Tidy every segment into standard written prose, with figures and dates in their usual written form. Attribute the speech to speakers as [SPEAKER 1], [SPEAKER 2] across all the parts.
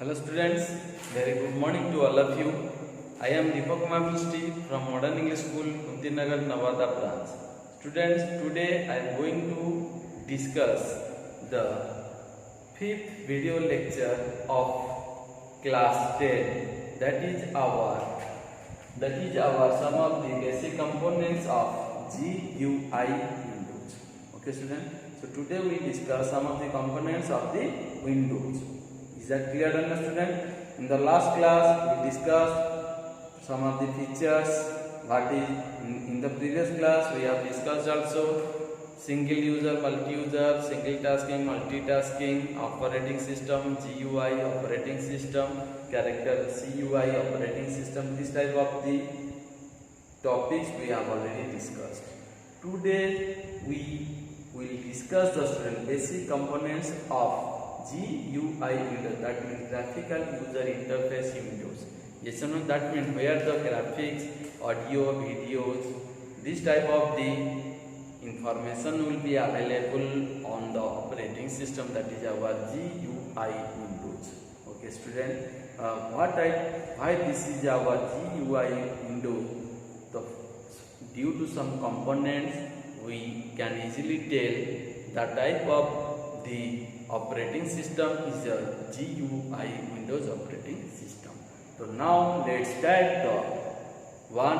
[SPEAKER 1] Hello students, very good morning to all of you. I am Deepak Mapulsti from Modern English School, Kuntinagar, Navada branch. Students, today I am going to discuss the fifth video lecture of class 10. That is our some of the basic components of GUI Windows. Okay students, so today we discuss some of the components of the Windows. Is that clear enough student? In the last class we discussed some of the features. What is in the previous class we have discussed also single user, multi-user, single tasking, multitasking, operating system, GUI operating system, character CUI operating system. This type of the topics we have already discussed. Today we will discuss the student basic components of GUI Windows, that means graphical user interface Windows. Yes or no? That means where the graphics, audio, videos, this type of the information will be available on the operating system, that is our GUI Windows. Okay student, why this is our GUI Windows? Due to some components we can easily tell the type of the operating system is a GUI Windows operating system. So now let's start the one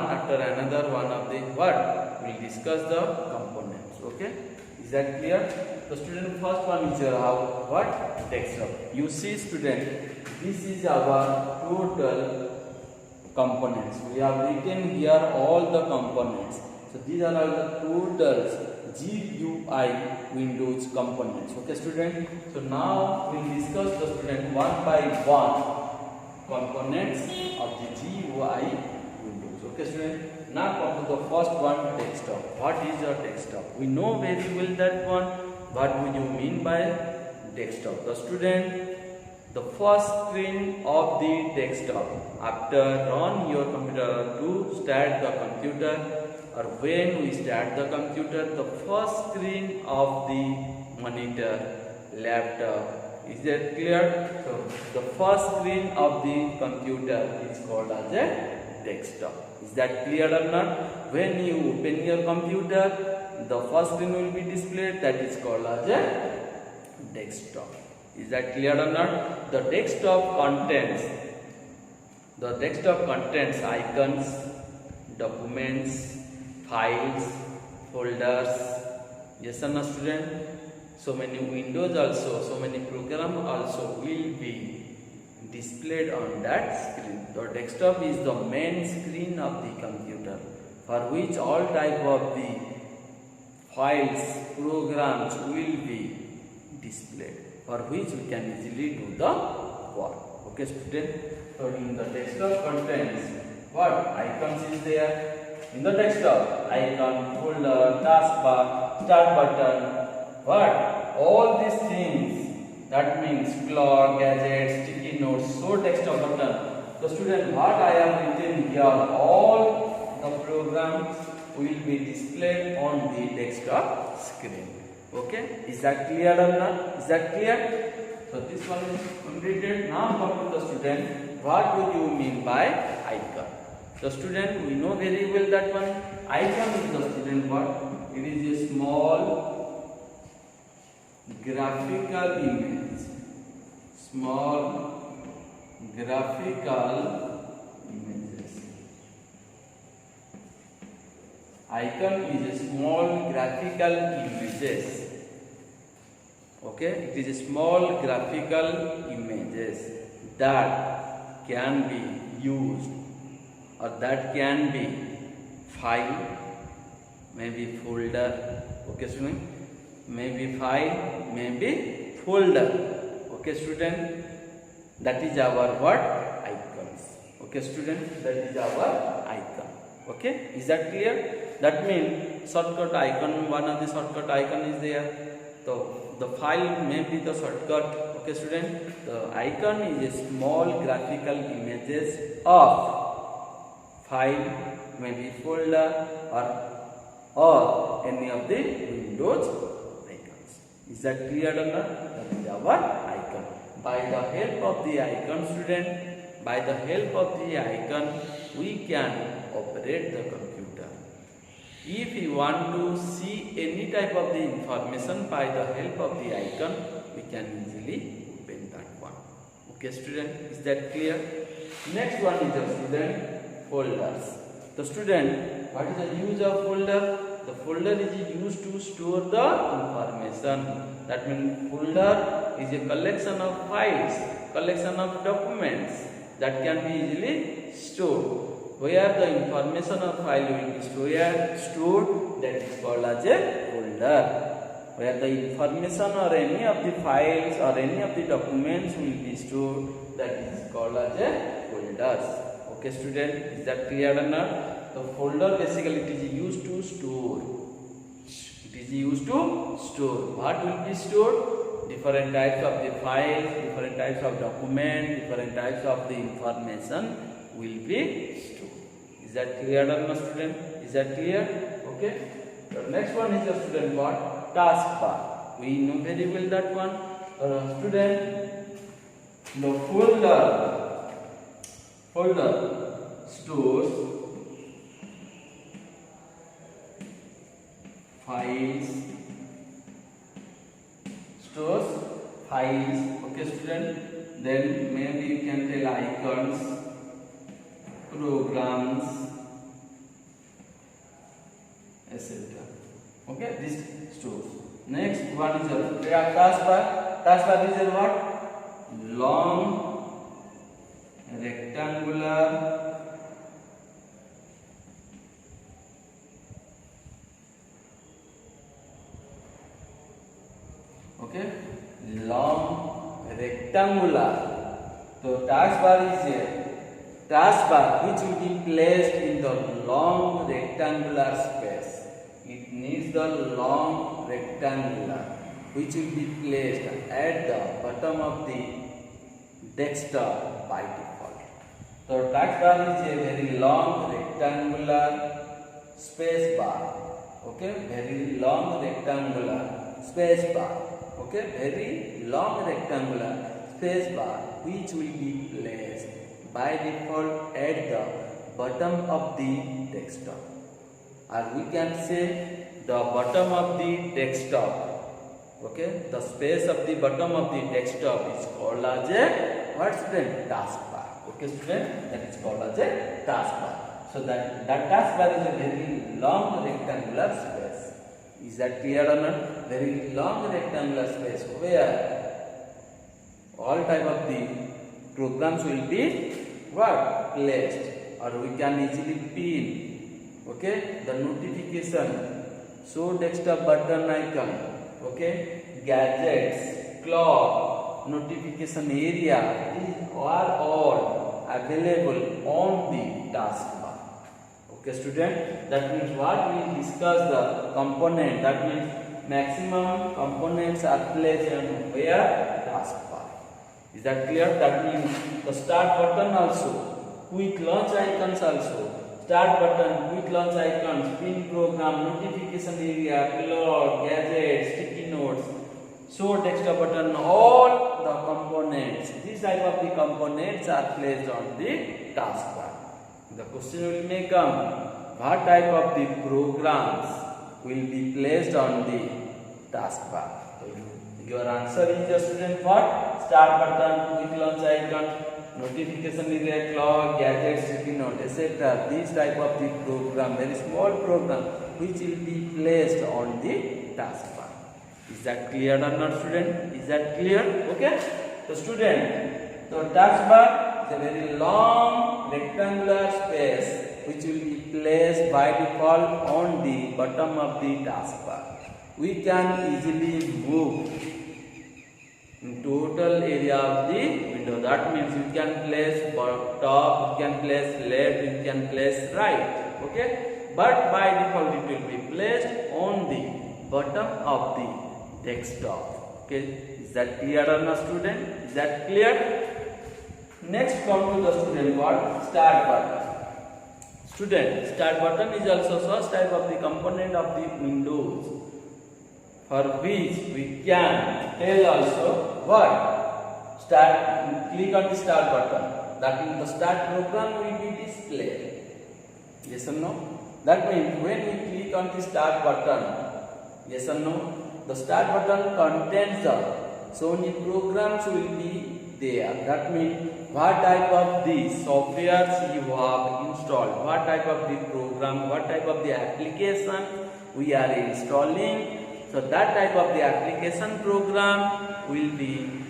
[SPEAKER 1] after another one of the word. We'll discuss the components. Okay, is that clear? So student, first one is what desktop. You see student, this is our total components. We have written here all the components. So these are all the totals GUI Windows components. Okay student, so now we will discuss the student one by one components of the GUI Windows. Okay student, now come to the first one, desktop. What is a desktop? We know very well that one. What do you mean by desktop? The student, the first screen of the desktop after run your computer to start the computer, or when we start the computer, the first screen of the monitor, laptop. Is that clear? So the first screen of the computer is called as a desktop. Is that clear or not? When you open your computer, the first screen will be displayed, that is called as a desktop. Is that clear or not? The desktop contains icons, documents, files, folders. Yes or no student? So many windows also, so many programs also will be displayed on that screen. The desktop is the main screen of the computer, for which all type of the files, programs will be displayed, for which we can easily do the work. Okay student, so in the desktop contains what icons is there? In the desktop, icon, folder, taskbar, start button, what? All these things, that means clock, gadgets, sticky notes, so desktop button. So student, what I have written here, all the programs will be displayed on the desktop screen. Okay, is that clear or not? Is that clear? So this one is completed. Now come to the student, what do you mean by icon? The student, we know very well that one. Icon is the student what? It is a small graphical image. Small graphical images. Icon is a small graphical images. Okay, it is a small graphical images that can be used, or that can be file, maybe folder. Okay student, maybe file, maybe folder. Okay student, that is our what? Icons. Okay student, that is our icon. Okay, is that clear? That means shortcut icon, one of the shortcut icon is there. So the file may be the shortcut. Okay student, the icon is a small graphical images of file, maybe folder, or any of the Windows icons. Is that clear or not? That is our icon. by the help of the icon, student, by the help of the icon, we can operate the computer. If we want to see any type of the information by the help of the icon, we can easily open that one. Okay, student, is that clear? Next one is the student folders. The student, what is the use of folder? The folder is used to store the information. That means folder is a collection of files, collection of documents that can be easily stored. Where the information of file will be stored, that is called as a folder. Where the information or any of the files or any of the documents will be stored, that is called as a folders. Okay, student, is that clear or not? The folder basically it is used to store. It is used to store. What will be stored? Different types of the files, different types of documents, different types of the information will be stored. Is that clear or not, student? Is that clear? Okay. The next one is the student what? Taskbar. We know very well that one. Student, the folder stores files. Okay, student. Then maybe you can tell icons, programs, etc. Okay, this stores. Next one is a taskbar. Taskbar is a what? Long rectangular long rectangular. So taskbar is a taskbar which will be placed in the long rectangular space. It needs the long rectangular which will be placed at the bottom of the desktop by default. So taskbar is a very long rectangular space bar. Okay, very long rectangular space bar. Okay, very long rectangular space bar which will be placed by default at the bottom of the desktop, or we can say the bottom of the desktop. Okay, the space of the bottom of the desktop is called as a what, student? Taskbar. Okay, student, that is called as a taskbar. So that taskbar is a very long rectangular space. Is that clear or not? Very long rectangular space where all type of the programs will be what? Placed, or we can easily pin. Okay, the notification, show desktop button icon. Okay, gadgets, clock, notification area, these are all available on the taskbar. Okay, student, that means what we discuss the component, that means maximum components are placed on where? Taskbar. Is that clear? That means the start button also, quick launch icons also, start button, quick launch icons, pin program, notification area, clock, gadgets, sticky notes, show desktop button, all the components, these type of the components are placed on the taskbar. The question will may come, what type of the programs will be placed on the taskbar? So your answer is the student what? Start button, quick launch icon, notification area, clock, gadgets, sticky note, etc. These type of the program, very small program, which will be placed on the taskbar. Is that clear or not, student? Is that clear? Okay. So student, the taskbar is a very long rectangular space which will be placed by default on the bottom of the taskbar. We can easily move in total area of the window. That means you can place top, you can place left, you can place right. Okay, but by default it will be placed on the bottom of the desktop. Okay, is that clear or not, student? Is that clear? Next, come to the student what? Start button. Student, start button is also such type of the component of the Windows for which we can tell also what? click on the start button. That means the start program will be displayed. Yes or no? That means when we click on the start button, yes or no, the start button contains the so many programs will be there. That means what type of the softwares you have installed, what type of the program, what type of the application we are installing. So that type of the application program will be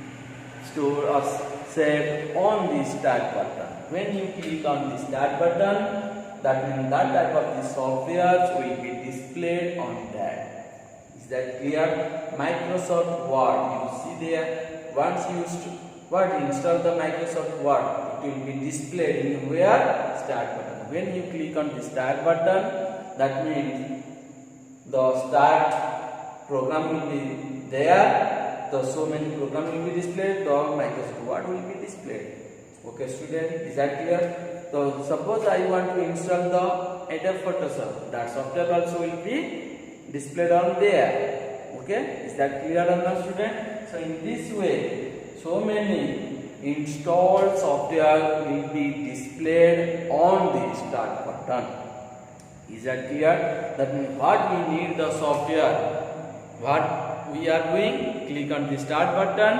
[SPEAKER 1] stored or saved on the start button. When you click on the start button, that means that type of the softwares will be displayed on that. Is that clear? Microsoft Word, you see there, once you install the Microsoft Word, it will be displayed in where? Start button. When you click on the start button, that means the start program will be there, the so many programs will be displayed, the Microsoft Word will be displayed. Okay student, is that clear? So suppose I want to install the Adobe Photoshop, that software also will be displayed on there. Okay, is that clear or not student? So in this way, so many installed software will be displayed on the start button. Is that clear? That means what we need the software, what we are doing, click on the start button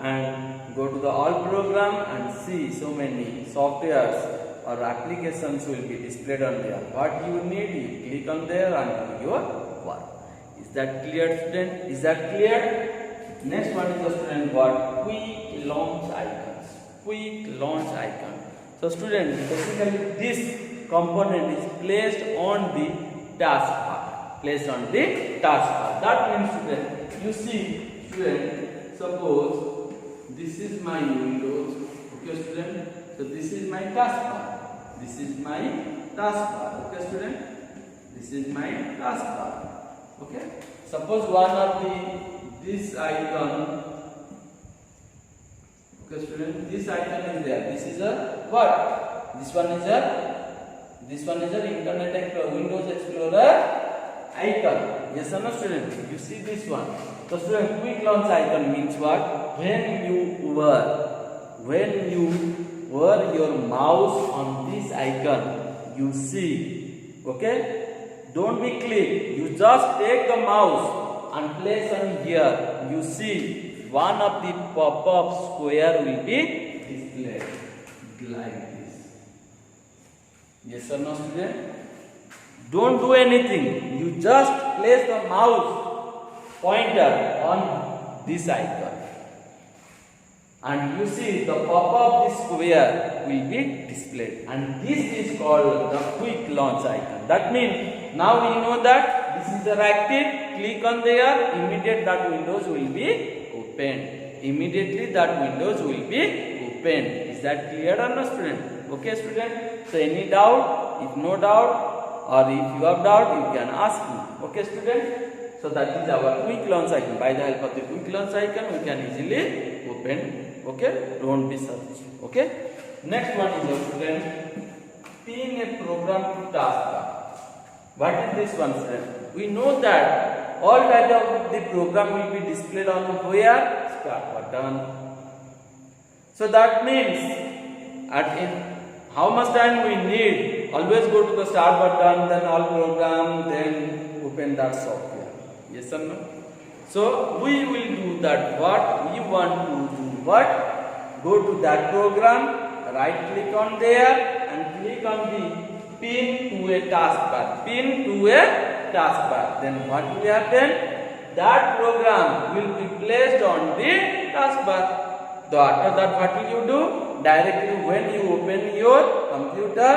[SPEAKER 1] and go to the all program and see so many softwares or applications will be displayed on there. What you need, you click on there and do your work. Is that clear student? Is that clear? Next one is the student what? Quick launch icons. Quick launch icon. So student, basically this component is placed on the taskbar. Placed on the taskbar. That means student, you see student, suppose this is my Windows. Okay student, so this is my taskbar. This is my taskbar. Okay student, this is my taskbar. Okay, suppose one of this icon. Okay student, this icon is there. This is a what? This one is a Internet Explorer, Windows Explorer icon. Yes or no student? You see this one. So student, quick launch icon means what? When you were your mouse on this icon, you see. Okay, don't be click. You just take the mouse and place on here. You see one of the pop-up square will be displayed like this. Yes or no student? Don't do anything. You just place the mouse pointer on this icon. And you see the pop-up this square will be displayed, and this is called the quick launch icon. That means now we know that this is active. Click on there, immediately that windows will be opened. Immediately that windows will be opened. Is that clear or no student? Okay student. So any doubt? If no doubt, or if you have doubt, you can ask me. Okay student. So that is our quick launch icon. By the help of the quick launch icon, we can easily open. Okay, don't be searched. Okay. Next one is a student, pin a program to taskbar. What is this one student? We know that all type of the program will be displayed on where? Start button. So that means how much time we need? Always go to the start button, then all program, then open that software. Yes or no? So we will do that. What we want to do? What? Go to that program, right click on there and click on the pin to a taskbar. Pin to a taskbar. Then what will happen? That program will be placed on the taskbar. So after that, what will you do? Directly when you open your computer,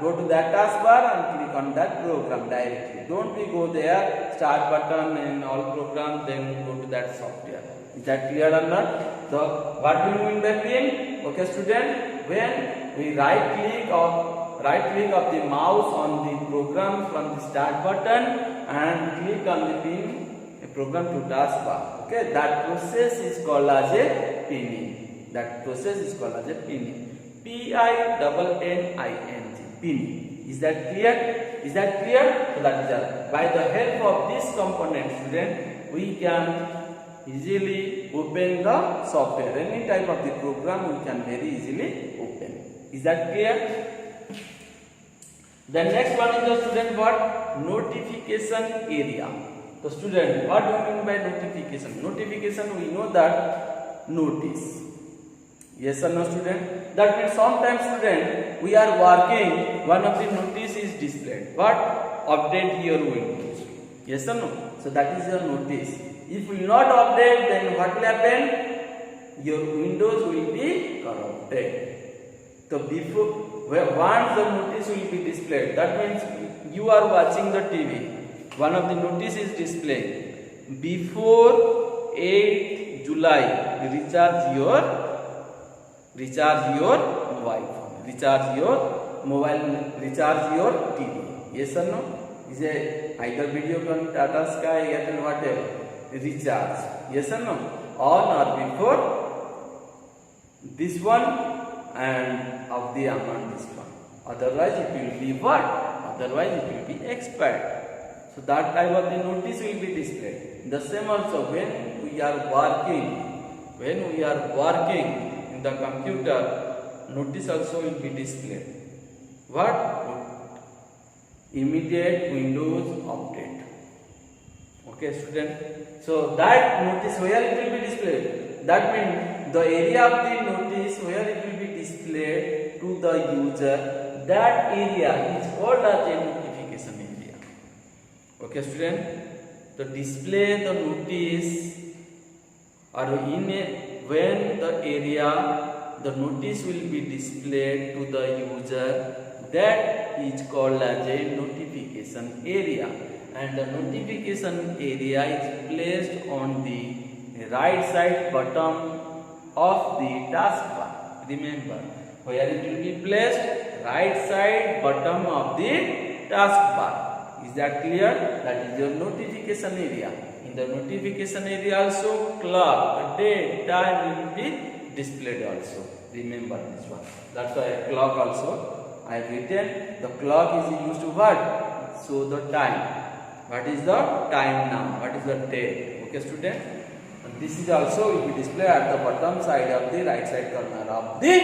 [SPEAKER 1] go to that taskbar and click on that program directly. Don't we go there, start button and all program, then go to that software. Is that clear or not? So what do you mean by pin? Okay student, when we right click of the mouse on the program from the start button and click on the pin a program to taskbar. Okay, that process is called as a pinning. That process is called as a pinning. P-I-N-N-I-G. Pinning. Is that clear? Is that clear? So that is by the help of this component student, we can easily open the software. Any type of the program we can very easily open. Is that clear? The next one is the student what? Notification area. So student, what do you mean by notification? Notification, we know that notice. Yes or no student? That means sometimes student, we are working, one of the notice is displayed. What? Update your Windows. Yes or no? So that is your notice. If you will not update, then what will happen? Your Windows will be corrupted. So before, once the notice will be displayed, that means you are watching the TV. One of the notice is displayed. Before 8 July, recharge your mobile phone, recharge your TV. Yes or no? Is a either Videocon, Tata Sky, Airtel, whatever. Recharge. Yes or no? On or before this one and of the amount this one. Otherwise it will be what? Otherwise it will be expired. So that type of the notice will be displayed. The same also when we are working in the computer, notice also will be displayed. What? Immediate Windows update. Okay student. So that notice where it will be displayed? That means the area of the notice where it will be displayed to the user, that area is called as a notification area. Okay student. To display the notice or when the area, the notice will be displayed to the user, that is called as a notification area. And the notification area is placed on the right side bottom of the taskbar. Remember, where it will be placed? Right side bottom of the taskbar. Is that clear? That is your notification area. In the notification area also, clock, date, time will be displayed also. Remember this one. That's why clock also I have written. The clock is used to what? Show the time. What is the time now? What is the date? Okay student? And this is also will be displayed at the bottom side of the right side corner of the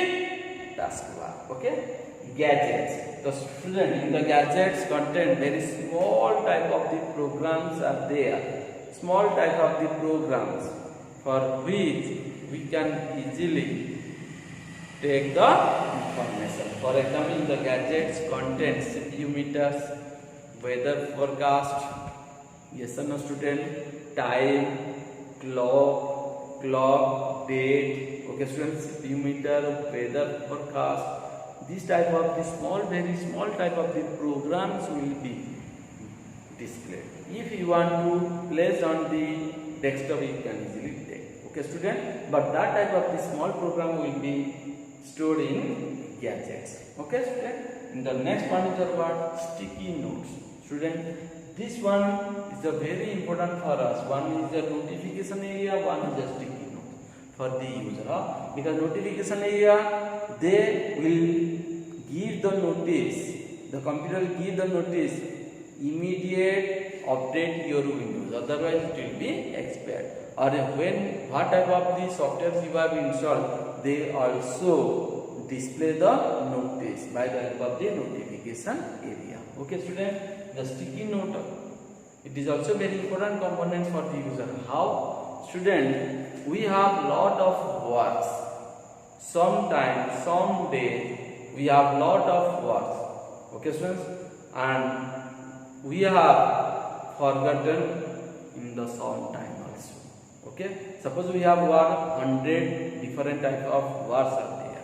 [SPEAKER 1] taskbar. Okay? Gadgets. The student, in the gadgets contain very small type of the programs are there. Small type of the programs for which we can easily take the information. For example, in the gadgets contain CPU meters, weather forecast, yes or no student, time, clock, date, okay students, CPU meter, weather forecast. This type of the small, very small type of the programs will be displayed. If you want to place on the desktop, you can easily take. Okay student, but that type of the small program will be stored in gadgets. Okay student. In the next one is about sticky notes. Student, this one is a very important for us. One is the notification area, one is the sticky note for the user. Because notification area, they will give the notice, the computer will give the notice, immediate update your Windows, otherwise it will be expired. Or when what type of the software you have installed, they also display the notice by the help of the notification area. Okay student, the sticky note, it is also very important component for the user. How? Student, we have lot of works. Sometimes, someday, we have lot of works. Okay students, and we have forgotten in the some time also. Okay, suppose we have 100 different types of words are there,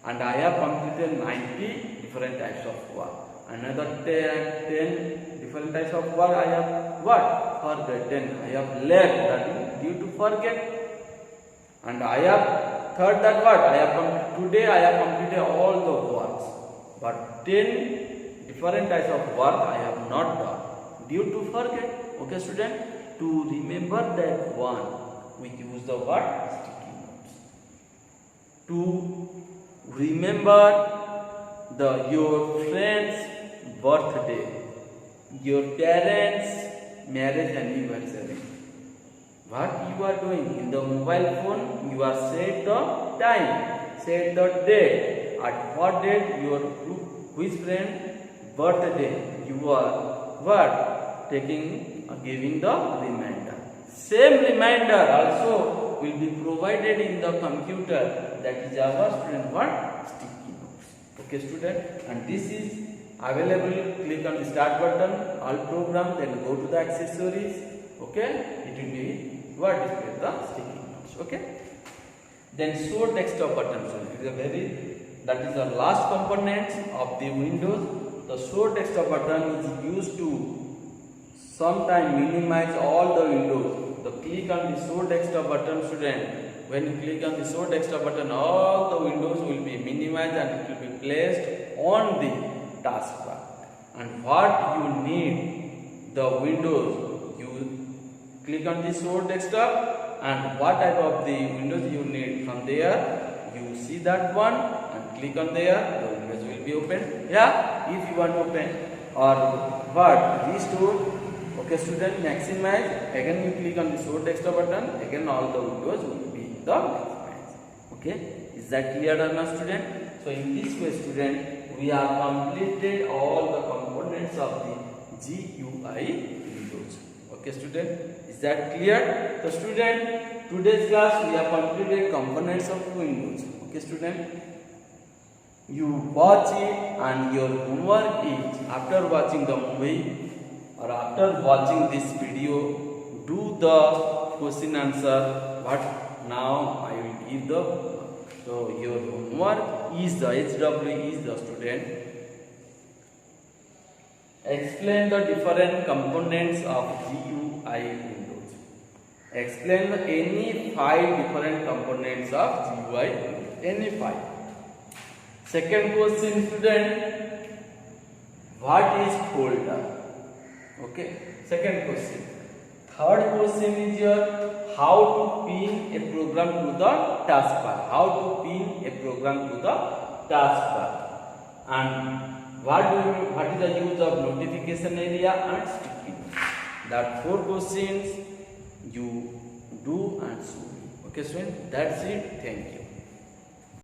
[SPEAKER 1] and I have completed 90 different types of work. Another 10 different types of work I have what? Forgotten. I have left, that is due to forget. And I have third that what? Today I have completed all the works, but 10 different types of work I have not done due to forget. Okay student, to remember that one, we use the word sticky notes. To remember your friend's birthday, your parents' marriage anniversary, what you are doing in the mobile phone, you are set the time, set the date, at what date your which friend birthday you are what taking giving the reminder. Same reminder also will be provided in the computer, that is our student what sticky notes. Okay student, and this is available. Click on the start button, all program, then go to the accessories. Okay, it will be what display the sticky notes. Okay, then show desktop button. So it is a very, that is the last component of the Windows. The show desktop button is used to sometimes minimize all the windows. The click on the show desktop button, student. When you click on the show desktop button, all the windows will be minimized and it will be placed on the taskbar. And what you need, the windows, you click on the show desktop, and what type of the windows you need, from there you see that one and click on there, the windows will be open. Yeah, if you want to open or what restore. Okay student, maximize, again you click on the show desktop button, again all the windows will be the maximize. Okay, is that clear or not student? So in this way student, we have completed all the components of the GUI Windows. Okay student, is that clear? So student, today's class we have completed components of Windows. Okay student, you watch it and your homework is, after watching the movie or after watching this video, do the question answer. But now I will give the, so your homework is the HW is the student. Explain the different components of GUI Windows. Explain any 5 different components of GUI Windows. Any 5. Second question student, what is folder? Okay, second question. Third question is your, how to pin a program to the taskbar. How to pin a program to the taskbar. And what is the use of notification area and sticky notes. That 4 questions you do and show. Okay, students, that's it. Thank you.